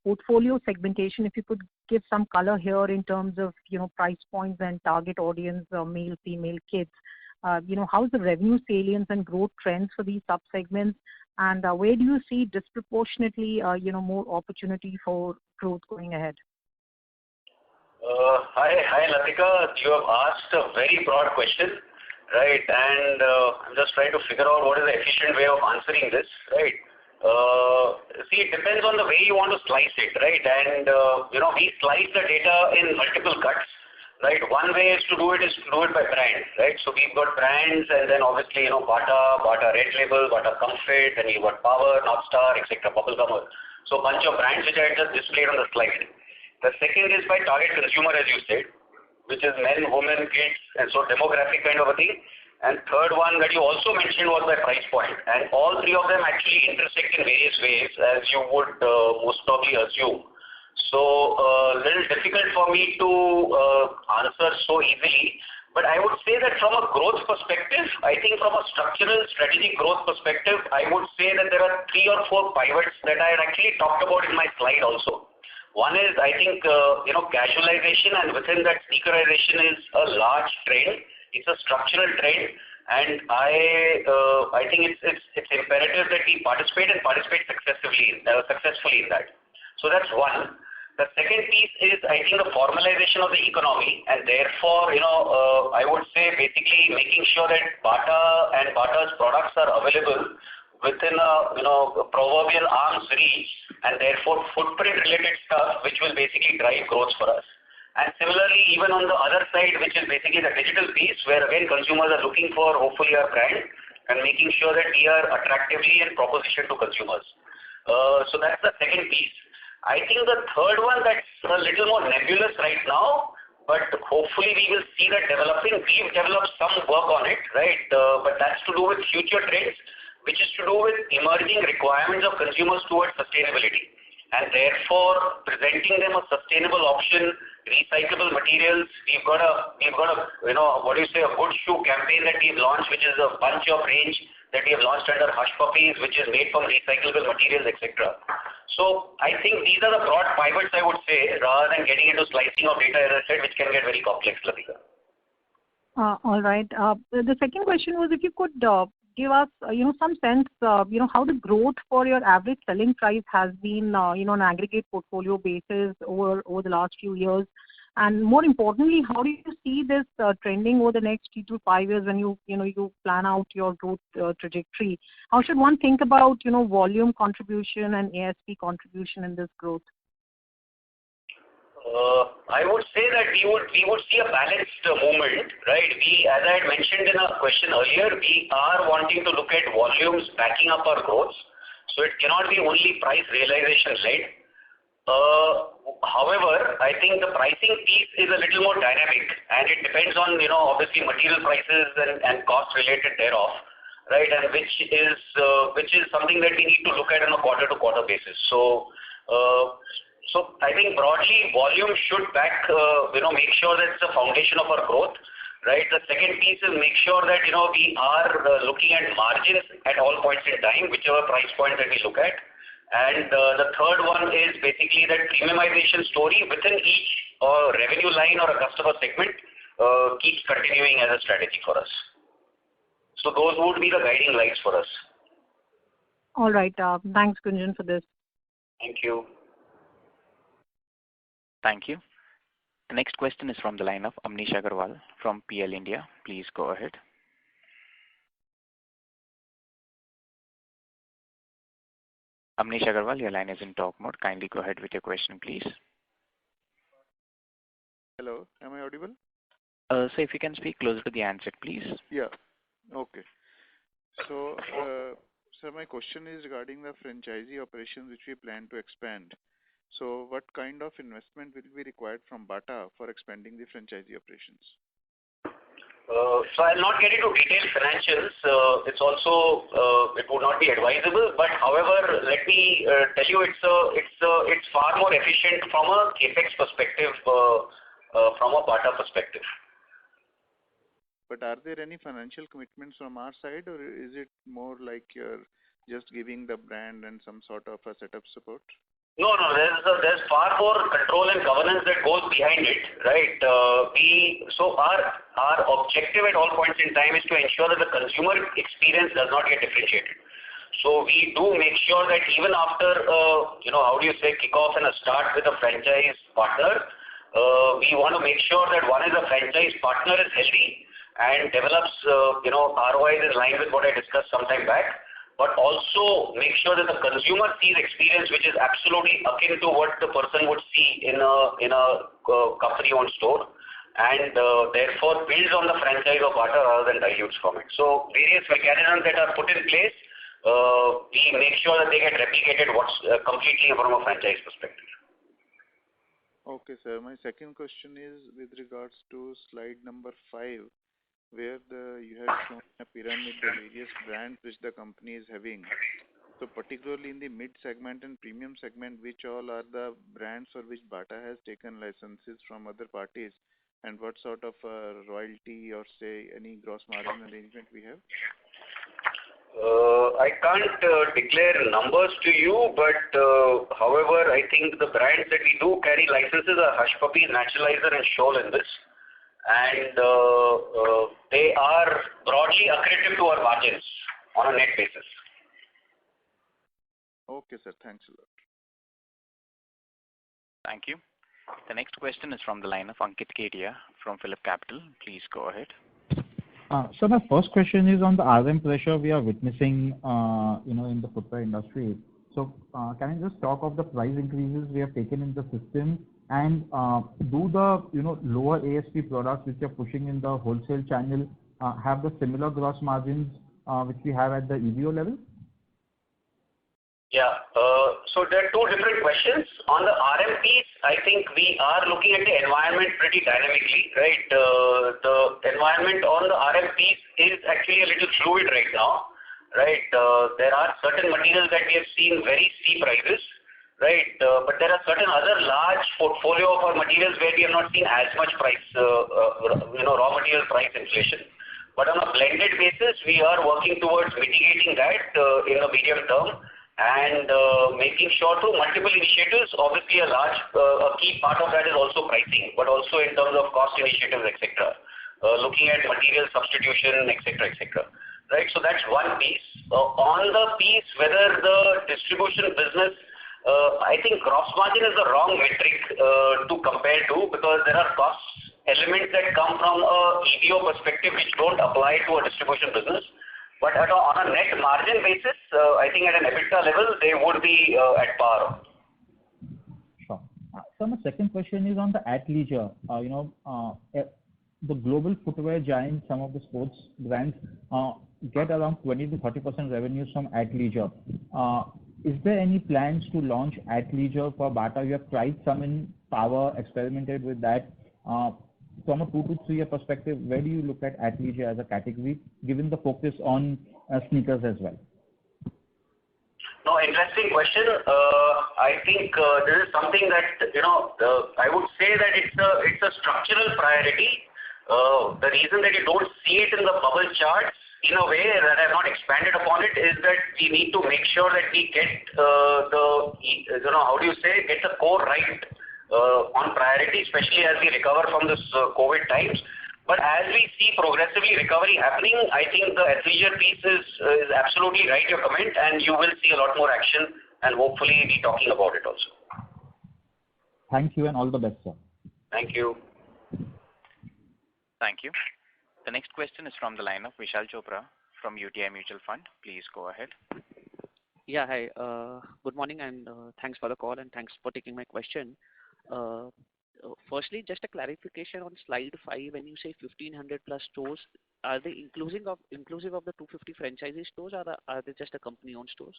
portfolio segmentation. If you could give some color here in terms of, price points and target audience, male, female, kids. How's the revenue salience and growth trends for these subsegments? And where do you see disproportionately, more opportunity for growth going ahead?
Hi, Latika. You have asked a very broad question, right? And I'm just trying to figure out what is the efficient way of answering this, right? See, it depends on the way you want to slice it, right? And, we slice the data in multiple cuts, right? One way is to do it by brand, right? So we've got brands and then obviously, Bata Red Label, Bata Comfort, and you've got Power, North Star, etc., Bubblegum. So a bunch of brands which I just displayed on the slide. The second is by target consumer, as you said, which is men, women, kids, and so demographic kind of a thing. And third one that you also mentioned was by price point. And all three of them actually intersect in various ways, as you would most probably assume. So a little difficult for me to answer so easily. But I would say that from a growth perspective, I think from a structural strategic growth perspective, I would say that there are 3 or 4 pivots that I had actually talked about in my slide also. One is, I think, casualization, and within that, sneakerization is a large trend. It's a structural trend, and I think it's imperative that we participate successfully in that. So that's one. The second piece is, I think, the formalization of the economy, and therefore, I would say basically making sure that Bata and Bata's products are available within a proverbial arm's reach, and therefore footprint related stuff which will basically drive growth for us. And similarly, even on the other side, which is basically the digital piece, where again consumers are looking for hopefully our brand and making sure that we are attractively in proposition to consumers. So that's the second piece. I think the third one that's a little more nebulous right now, but hopefully we will see that developing. We've developed some work on it, right? But that's to do with future trends, which is to do with emerging requirements of consumers towards sustainability. And therefore presenting them a sustainable option, recyclable materials. We've got a a good shoe campaign that we've launched, which is a bunch of range that we have launched under Hush Puppies, which is made from recyclable materials, etc. So I think these are the broad pivots, I would say, rather than getting into slicing of data, as I said, which can get very complex, Latika.
All right. The second question was if you could give us, some sense, how the growth for your average selling price has been, on aggregate portfolio basis over the last few years. And more importantly, how do you see this trending over the next 3 to 5 years when you plan out your growth trajectory? How should one think about, volume contribution and ASP contribution in this growth?
I would say that we would see a balanced movement, right? As I had mentioned in a question earlier, we are wanting to look at volumes backing up our growth. So it cannot be only price realization led. However, I think the pricing piece is a little more dynamic, and it depends on obviously material prices and cost related thereof, right? And which is something that we need to look at on a quarter to quarter basis. So I think broadly volume should back, make sure that it's the foundation of our growth, right? The second piece is make sure that, we are looking at margins at all points in time, whichever price point that we look at. And the third one is basically that premiumization story within each revenue line or a customer segment keeps continuing as a strategy for us. So those would be the guiding lights for us.
All right. Thanks, Gunjan, for this.
Thank you.
Thank you. The next question is from the line of Amnish Agarwal from PL India. Please go ahead. Amnish Agarwal, your line is in talk mode. Kindly go ahead with your question, please.
Hello, am I audible?
So if you can speak closer to the handset, please.
Yeah. Okay. So, sir, my question is regarding the franchisee operations which we plan to expand. So what kind of investment will be required from Bata for expanding the franchisee operations?
So I'll not get into detailed financials. It's also it would not be advisable. But however, let me tell you, it's far more efficient from a capex perspective, from a Bata perspective.
But are there any financial commitments from our side, or is it more like you're just giving the brand and some sort of a setup support?
No. There's far more control and governance that goes behind it, right? So our objective at all points in time is to ensure that the consumer experience does not get differentiated. So we do make sure that even after kickoff and a start with a franchise partner, we want to make sure that one is the franchise partner is healthy and develops ROIs in line with what I discussed some time back. But also make sure that the consumer sees experience which is absolutely akin to what the person would see in a company-owned store, and therefore builds on the franchise of Bata rather than dilutes from it. So various mechanisms that are put in place, we make sure that they get replicated completely from a franchise perspective.
Okay, sir. My second question is with regards to slide number 5. Where you have shown a pyramid of various brands which the company is having. So particularly in the mid segment and premium segment, which all are the brands for which Bata has taken licenses from other parties, and what sort of royalty or say any gross margin arrangement we have?
I can't declare numbers to you, but however, I think the brands that we do carry licenses are Hush Puppies, Naturalizer, and Shoal in this. And they are broadly accretive to our margins on a net basis.
Okay, sir. Thanks a lot.
Thank you. The next question is from the line of Ankit Kedia from Phillip Capital. Please go ahead.
So my first question is on the RM pressure we are witnessing, in the footwear industry. So can you just talk of the price increases we have taken in the system, and do the lower ASP products which are pushing in the wholesale channel have the similar gross margins which we have at the EBO level?
Yeah. So there are two different questions. On the RM piece, I think we are looking at the environment pretty dynamically, right? The environment on the RM piece is actually a little fluid right now, right? There are certain materials that we have seen very steep rises, right? But there are certain other large portfolio of our materials where we have not seen as much price, raw material price inflation. But on a blended basis, we are working towards mitigating that in the medium term, and making sure through multiple initiatives. Obviously, a key part of that is also pricing, but also in terms of cost initiatives, etc. Looking at material substitution, etc. Right. So that's one piece. On the piece whether the distribution business, I think gross margin is the wrong metric to compare to, because there are cost elements that come from a EBO perspective which don't apply to a distribution business. But on a net margin basis, I think at an EBITDA level, they would be at par.
Sure. So my second question is on the athleisure. The global footwear giants, some of the sports brands, get around 20 to 30% revenues from athleisure. Is there any plans to launch athleisure for Bata? You have tried some in Power, experimented with that. From a 2 to 3 year perspective, where do you look at athleisure as a category, given the focus on sneakers as well?
No, interesting question. I think this is something that I would say that it's a structural priority. The reason that you don't see it in the bubble charts in a way that I have not expanded upon it is that we need to make sure that we get get the core right. On priority, especially as we recover from this COVID times. But as we see progressively recovery happening, I think the athleisure piece is absolutely right, your comment, and you will see a lot more action and hopefully be talking about it also.
Thank you and all the best, sir.
Thank you.
Thank you. The next question is from the line of Vishal Chopra from UTI Mutual Fund. Please go ahead.
Yeah, hi. Good morning and thanks for the call and thanks for taking my question. Firstly, just a clarification on slide 5, when you say 1500 plus stores, are they inclusive of the 250 franchisee stores, or are they just a company-owned stores?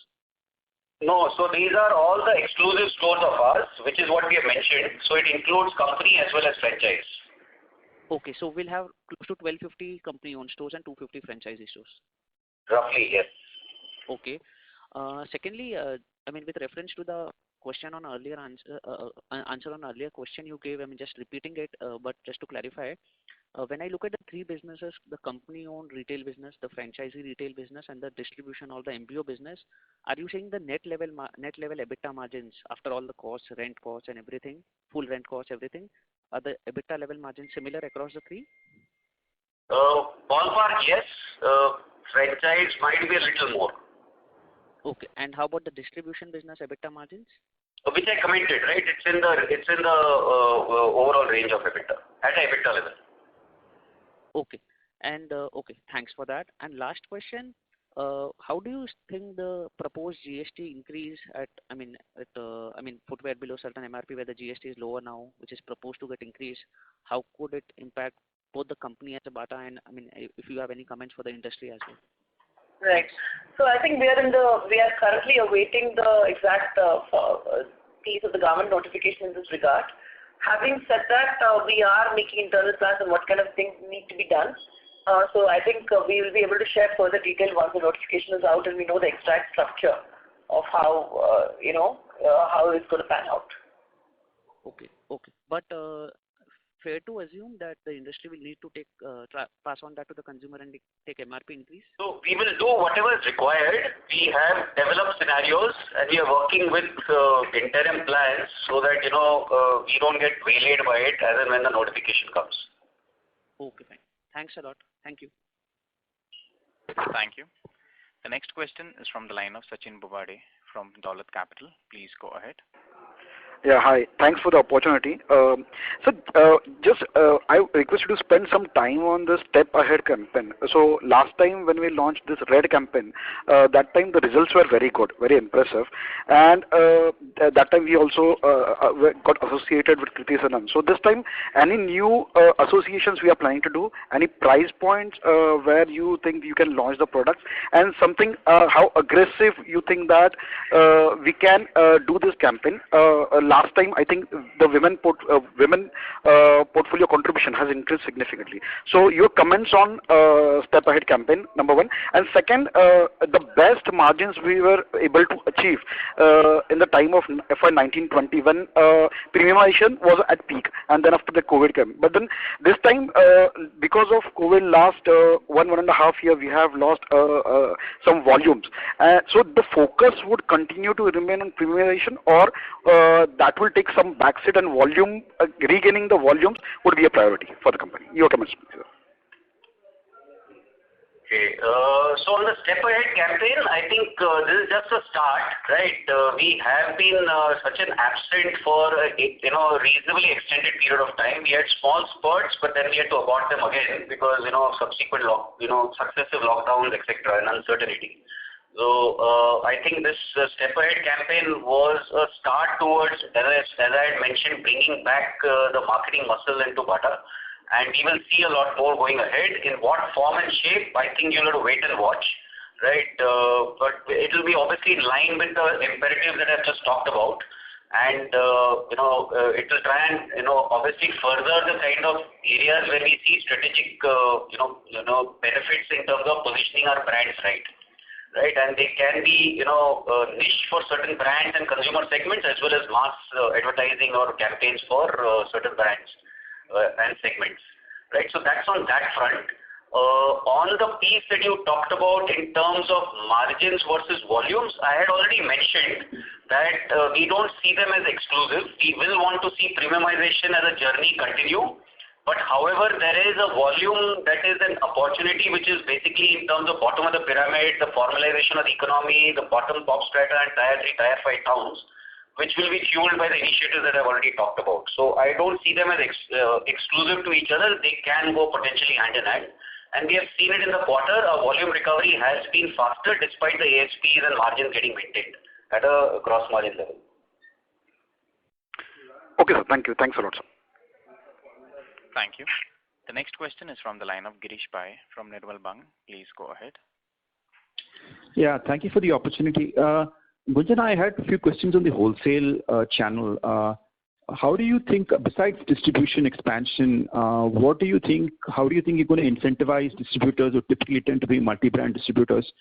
No, so these are all the exclusive stores of ours, which is what we have mentioned. So it includes company as well as franchise.
Okay, so we'll have close to 1250 company-owned stores and 250 franchisee stores.
Roughly, yes.
Okay. Secondly, with reference to the question on earlier answer on earlier question you gave, just repeating it, but just to clarify, when I look at the three businesses, the company-owned retail business, the franchisee retail business, and the distribution or the MBO business, are you saying the net level EBITDA margins after all the costs, rent costs, and everything, full rent costs, everything, are the EBITDA level margins similar across the three?
Ballpark, yes. Franchise might be a little more.
Okay. And how about the distribution business EBITDA margins?
Which I commented, right? It's in the overall range of EBITDA at EBITDA level.
Okay. And okay, thanks for that. And last question, how do you think the proposed GST increase at footwear below certain MRP where the GST is lower now, which is proposed to get increased, how could it impact both the company as a Bata and if you have any comments for the industry as well?
Right. So I think we are currently awaiting the exact piece of the government notification in this regard. Having said that, we are making internal plans on what kind of things need to be done. So I think we will be able to share further detail once the notification is out and we know the exact structure of how it's going to pan out.
Okay. But fair to assume that the industry will need to pass on that to the consumer and take MRP increase?
So we will do whatever is required. We have developed scenarios and we are working with interim plans so that we don't get waylaid by it as and when the notification comes.
Okay, fine. Thanks a lot. Thank you.
Thank you. The next question is from the line of Sachin Bobade from Dolat Capital. Please go ahead.
Yeah, hi. Thanks for the opportunity. I request you to spend some time on the step ahead campaign. So last time when we launched this red campaign, that time the results were very good, very impressive, and that time we also got associated with Kriti Sanon. So this time, any new associations we are planning to do? Any price points where you think you can launch the products, and something how aggressive you think that we can do this campaign? Last time, I think the women portfolio contribution has increased significantly. So your comments on step ahead campaign, number one, and second, the best margins we were able to achieve in the time of FY19-20 when premiumization was at peak, and then after the COVID came. But then this time, because of COVID, last 1.5 year, we have lost some volumes. So the focus would continue to remain on premiumization, or that will take some backseat, and volume regaining the volumes would be a priority for the company. Your comments, please.
Okay. So on the step ahead campaign, I think this is just a start, right? We have been such an absent for a reasonably extended period of time. We had small spurts, but then we had to abort them again because of subsequent successive lockdowns, etc., and uncertainty. So I think this step ahead campaign was a start towards, as I had mentioned, bringing back the marketing muscle into Bata. And we will see a lot more going ahead. In what form and shape, I think you'll have to wait and watch, right? But it will be obviously in line with the imperatives that I've just talked about. And, it will try and, obviously further the kind of areas where we see strategic, benefits in terms of positioning our brands right. Right, and they can be, niche for certain brands and consumer segments, as well as mass advertising or campaigns for certain brands and segments. Right, so that's on that front. On the piece that you talked about in terms of margins versus volumes, I had already mentioned that we don't see them as exclusive. We will want to see premiumization as a journey continue. But however, there is a volume that is an opportunity which is basically in terms of bottom of the pyramid, the formalization of the economy, the bottom pop strata and tier 3, tier 5 towns, which will be fueled by the initiatives that I've already talked about. So I don't see them as exclusive to each other. They can go potentially hand in hand. And we have seen it in the quarter. Our volume recovery has been faster despite the ASPs and margins getting maintained at a gross margin level.
Okay, sir. Thank you. Thanks a lot, sir.
Thank you. The next question is from the line of Girish Pai from Nirmal Bang. Please go ahead.
Yeah, thank you for the opportunity. Gunjan, I had a few questions on the wholesale channel. How do you think, besides distribution expansion, how do you think you're going to incentivize distributors who typically tend to be multi-brand distributors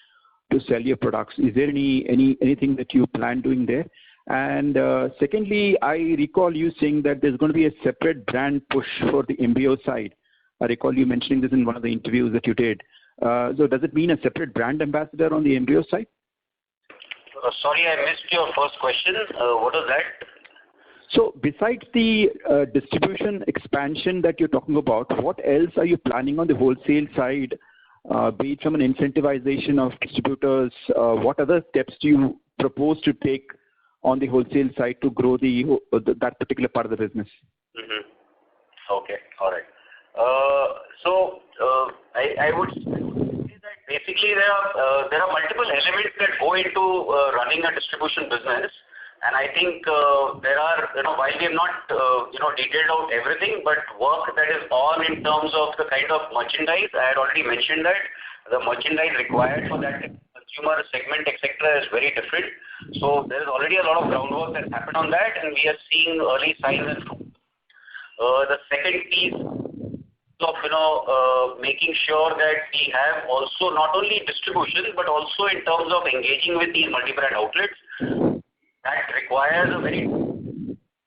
to sell your products? Is there anything that you plan doing there? And secondly, I recall you saying that there's going to be a separate brand push for the MBO side. I recall you mentioning this in one of the interviews that you did. So does it mean a separate brand ambassador on the MBO side?
Sorry, I missed your first question. What was that?
So besides the distribution expansion that you're talking about, what else are you planning on the wholesale side, be it from an incentivization of distributors? What other steps do you propose to take on the wholesale side to grow that particular part of the business?
Mm-hmm. Okay, all right. I would say that basically there are multiple elements that go into running a distribution business, and I think there are, while we have not detailed out everything, but work that is on in terms of the kind of merchandise. I had already mentioned that the merchandise required for that consumer segment, etc., is very different. So there is already a lot of groundwork that's happened on that, and we are seeing early signs and fruit. The second piece of making sure that we have also not only distribution but also in terms of engaging with these multi-brand outlets, that requires a very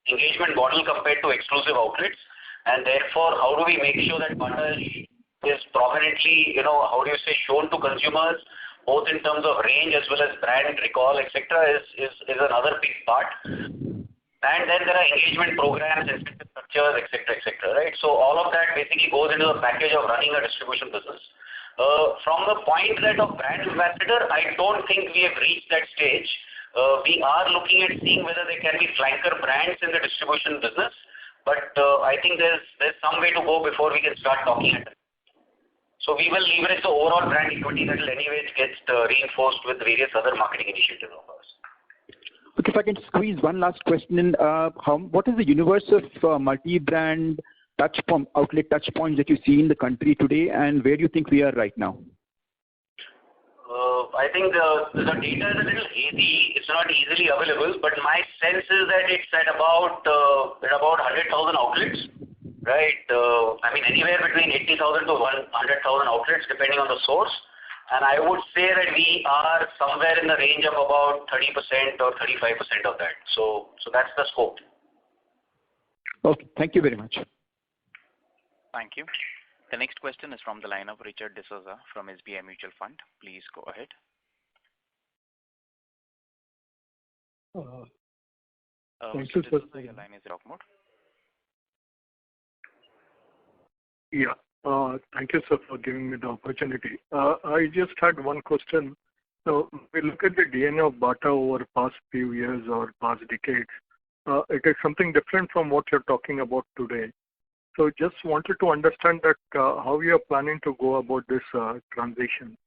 engagement model compared to exclusive outlets, and therefore how do we make sure that Bata is prominently shown to consumers both in terms of range as well as brand recall, etc., is another big part. And then there are engagement programs, incentive structures, etc., right? So all of that basically goes into the package of running a distribution business. From the point that of brand ambassador, I don't think we have reached that stage. We are looking at seeing whether there can be flanker brands in the distribution business, but I think there's some way to go before we can start talking at it. So we will leverage the overall brand equity that will anyways get reinforced with various other marketing initiatives of ours.
Okay, if I can squeeze one last question in, what is the universe of multi-brand outlet touch points that you see in the country today, and where do you think we are right now?
I think the data is a little hazy. It's not easily available, but my sense is that it's at about 100,000 outlets, right? I mean, anywhere between 80,000 to 100,000 outlets, depending on the source. And I would say that we are somewhere in the range of about 30% or 35% of that. So that's the scope.
Okay, thank you very much.
Thank you. The next question is from the line of Richard D'Souza from SBI Mutual Fund. Please go ahead.
Thank you, sir.
Your line is locked mode.
Yeah. Thank you, sir, for giving me the opportunity. I just had one question. So we look at the DNA of Bata over the past few years or past decades. It is something different from what you're talking about today. So just wanted to understand that how you are planning to go about this transition.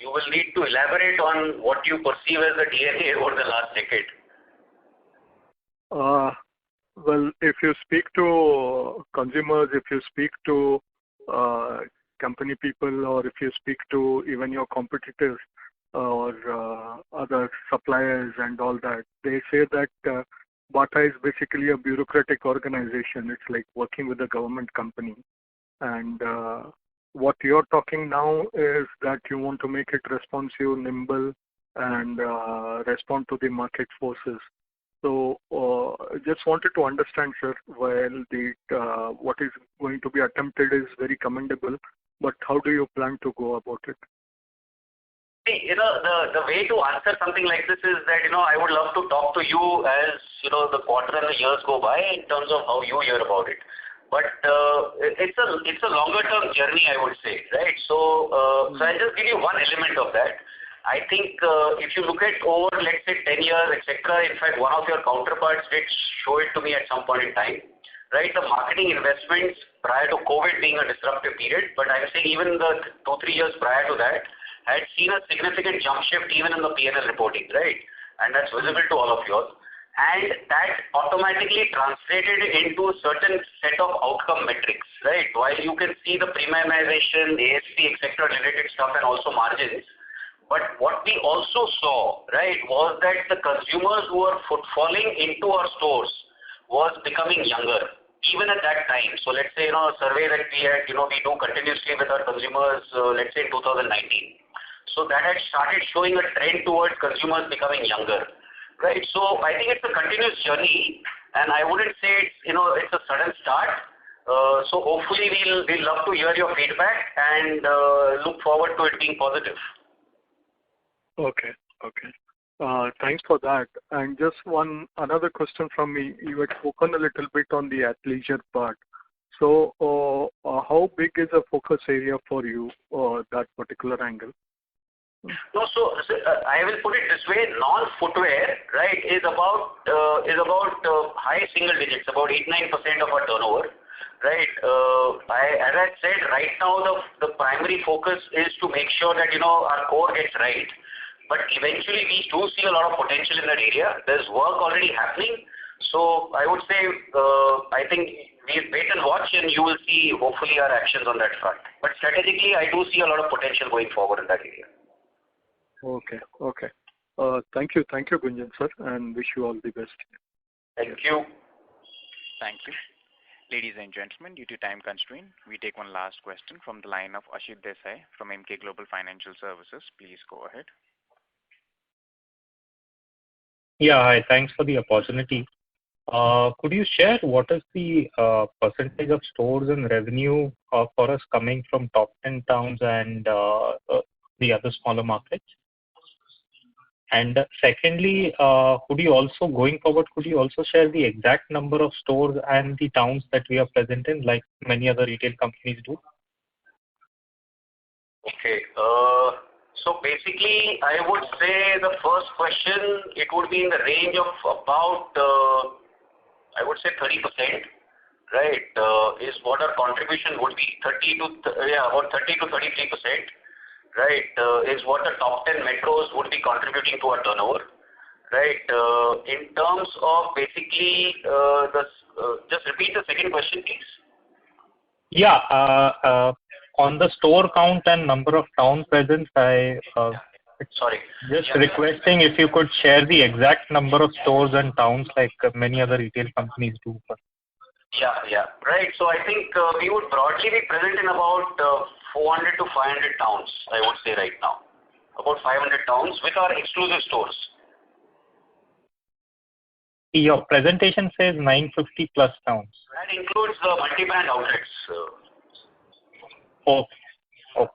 You will need to elaborate on what you perceive as the DNA over the last decade.
Well, if you speak to consumers, if you speak to company people, or if you speak to even your competitors or other suppliers and all that, they say that Bata is basically a bureaucratic organization. It's like working with a government company. And what you're talking now is that you want to make it responsive, nimble, and respond to the market forces. So just wanted to understand, sir, while what is going to be attempted is very commendable, but how do you plan to go about it?
See, the way to answer something like this is that, I would love to talk to you as, the quarter and the years go by in terms of how you hear about it. But it's a longer term journey, I would say, right? So I'll just give you one element of that. I think if you look at over, let's say, 10 years, etc., in fact, one of your counterparts did show it to me at some point in time, right? The marketing investments prior to COVID being a disruptive period, but I'm saying even the 2-3 years prior to that had seen a significant jump shift even in the P&L reporting, right? And that's visible to all of you all. And that automatically translated into a certain set of outcome metrics, right? While you can see the premiumization, ASP, etc., related stuff and also margins. But what we also saw, right, was that the consumers who were footfalling into our stores was becoming younger, even at that time. So let's say, a survey that we had, we do continuously with our consumers, let's say in 2019. So that had started showing a trend towards consumers becoming younger, right? So I think it's a continuous journey, and I wouldn't say it's a sudden start. So hopefully we'll love to hear your feedback and look forward to it being positive.
Okay. Thanks for that. And just another question from me. You had spoken a little bit on the athleisure part. So how big is a focus area for you, that particular angle?
No, so I will put it this way: non-footwear, right, is about high single digits, about 8-9% of our turnover, right? As I said, right now the primary focus is to make sure that our core gets right. But eventually we do see a lot of potential in that area. There's work already happening. So I would say, I think we wait and watch, and you will see hopefully our actions on that front. But strategically, I do see a lot of potential going forward in that area.
Okay. Thank you, Gunjan sir, and wish you all the best.
Thank you.
Thank you. Ladies and gentlemen, due to time constraint, we take one last question from the line of Ashit Desai from Emkay Global Financial Services. Please go ahead.
Yeah, hi. Thanks for the opportunity. Could you share what is the percentage of stores and revenue for us coming from top 10 towns and the other smaller markets? And secondly, going forward, could you also share the exact number of stores and the towns that we are present in, like many other retail companies do?
Okay. So basically, I would say the first question, it would be in the range of about, I would say 30%, right, is what our contribution would be. About 30 to 33%, right, is what the top 10 metros would be contributing to our turnover, right. In terms of basically, just repeat the second question, please.
Yeah, on the store count and number of town presence, requesting if you could share the exact number of stores and towns like many other retail companies do.
Yeah, right. So I think we would broadly be present in about 400 to 500 towns, I would say right now. About 500 towns with our exclusive stores.
Your presentation says 950 plus towns.
That includes the multi-brand outlets.
Okay.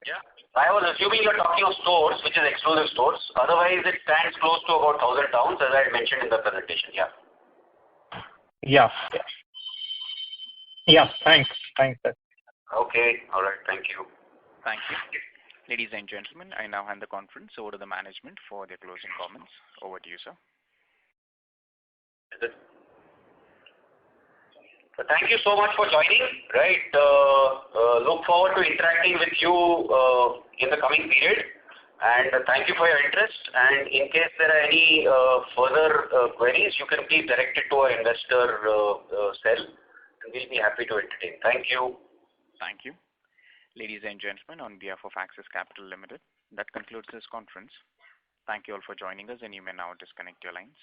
Yeah. I was assuming you're talking of stores, which is exclusive stores. Otherwise, it stands close to about 1,000 towns, as I mentioned in the presentation. Yeah.
Yeah. Thanks, sir.
Okay. All right. Thank you.
Thank you. Ladies and gentlemen, I now hand the conference over to the management for their closing comments. Over to you, sir.
Thank you so much for joining. Right. Look forward to interacting with you in the coming period. And thank you for your interest. And in case there are any further queries, you can please direct it to our investor cell. And we'll be happy to entertain. Thank you.
Thank you. Ladies and gentlemen, on behalf of Axis Capital Limited, that concludes this conference. Thank you all for joining us, and you may now disconnect your lines.